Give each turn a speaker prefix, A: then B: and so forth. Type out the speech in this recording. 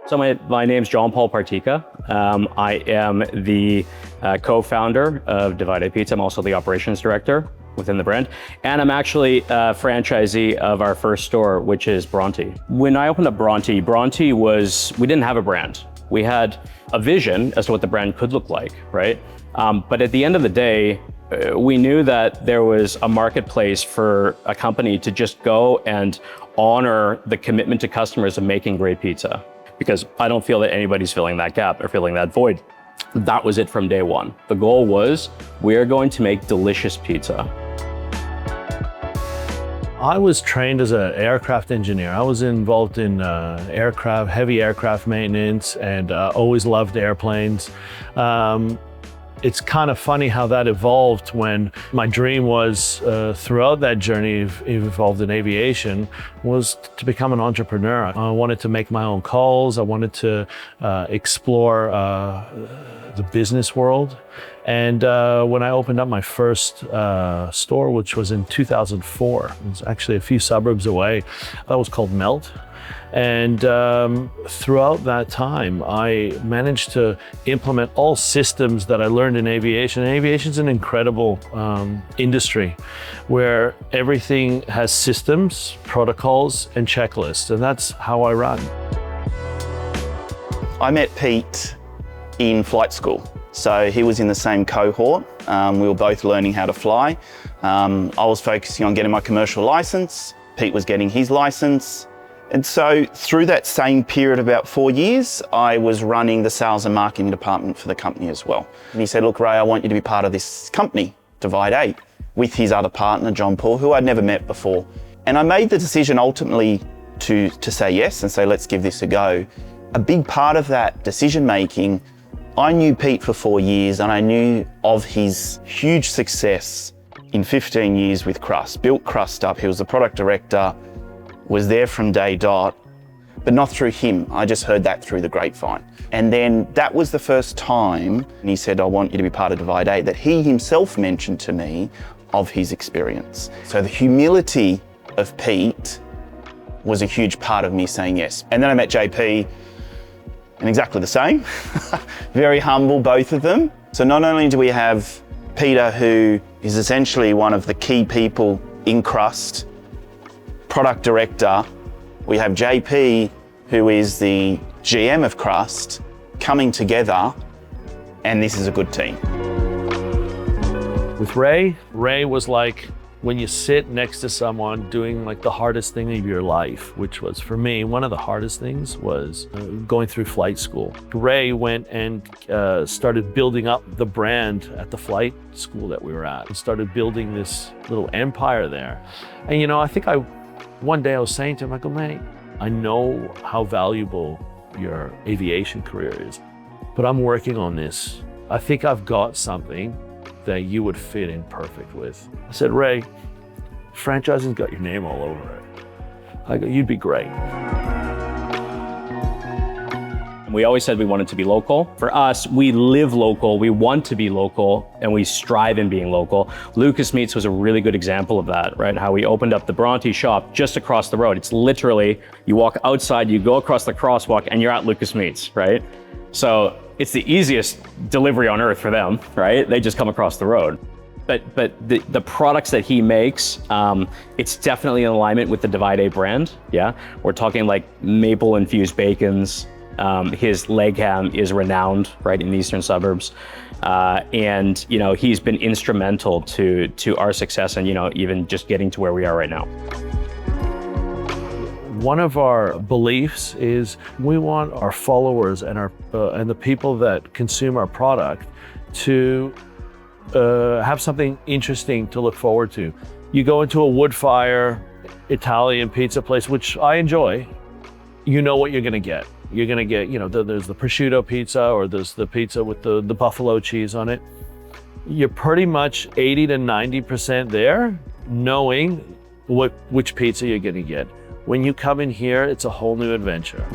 A: So my name's John Paul Partika. I am the co-founder of Divide A Pizza. I'm also the operations director within the brand. And I'm actually a franchisee of our first store, which is Bronte. When I opened up Bronte we didn't have a brand. We had a vision as to what the brand could look like, right? But at the end of the day, we knew that there was a marketplace for a company to just go and honor the commitment to customers of making great pizza. Because I don't feel that anybody's filling that gap or filling that void. That was it from day one. The goal was, we are going to make delicious pizza.
B: I was trained as an aircraft engineer. I was involved in heavy aircraft maintenance, and always loved airplanes. It's kind of funny how that evolved when my dream was, throughout that journey evolved in aviation, was to become an entrepreneur. I wanted to make my own calls. I wanted to explore the business world. And when I opened up my first store, which was in 2004, it was actually a few suburbs away, that was called Melt. And throughout that time, I managed to implement all systems that I learned in aviation. And aviation's an incredible industry where everything has systems, protocols, and checklists. And that's how I run.
C: I met Pete in flight school. So he was in the same cohort. We were both learning how to fly. I was focusing on getting my commercial license. Pete was getting his license. And so through that same period, about 4 years, I was running the sales and marketing department for the company as well. And he said, look, Ray, I want you to be part of this company, Divide A, with his other partner, John Paul, who I'd never met before. And I made the decision ultimately to say yes and say, let's give this a go. A big part of that decision-making, I knew Pete for 4 years, and I knew of his huge success in 15 years with Crust. Built Crust up, he was the product director, was there from day dot, but not through him. I just heard that through the grapevine. And then that was the first time, and he said, I want you to be part of Divide A, that he himself mentioned to me of his experience. So the humility of Pete was a huge part of me saying yes. And then I met JP, and exactly the same. Very humble, both of them. So not only do we have Peter, who is essentially one of the key people in Crust, product director, we have JP, who is the GM of Crust, coming together, and this is a good team.
B: With Ray was like when you sit next to someone doing like the hardest thing of your life, which was, for me, one of the hardest things was going through flight school. Ray went and started building up the brand at the flight school that we were at, and started building this little empire there. And one day I was saying to him, I go, mate, I know how valuable your aviation career is, but I'm working on this. I think I've got something that you would fit in perfect with. I said, Ray, franchising's got your name all over it. I go, you'd be great.
A: We always said we wanted to be local. For us, we live local, we want to be local, and we strive in being local. Lucas Meats was a really good example of that, right? How we opened up the Bronte shop just across the road. It's literally, you walk outside, you go across the crosswalk, and you're at Lucas Meats, right? So it's the easiest delivery on earth for them, right? They just come across the road. But the products that he makes, it's definitely in alignment with the Divide A brand, yeah? We're talking like maple infused bacons. His leg ham is renowned, right, in the eastern suburbs. And he's been instrumental to our success and, even just getting to where we are right now.
B: One of our beliefs is we want our followers and and the people that consume our product to have something interesting to look forward to. You go into a wood fire Italian pizza place, which I enjoy, you know what you're gonna get. You're gonna get, there's the prosciutto pizza, or there's the pizza with the buffalo cheese on it. You're pretty much 80 to 90% there, knowing which pizza you're gonna get. When you come in here, it's a whole new adventure.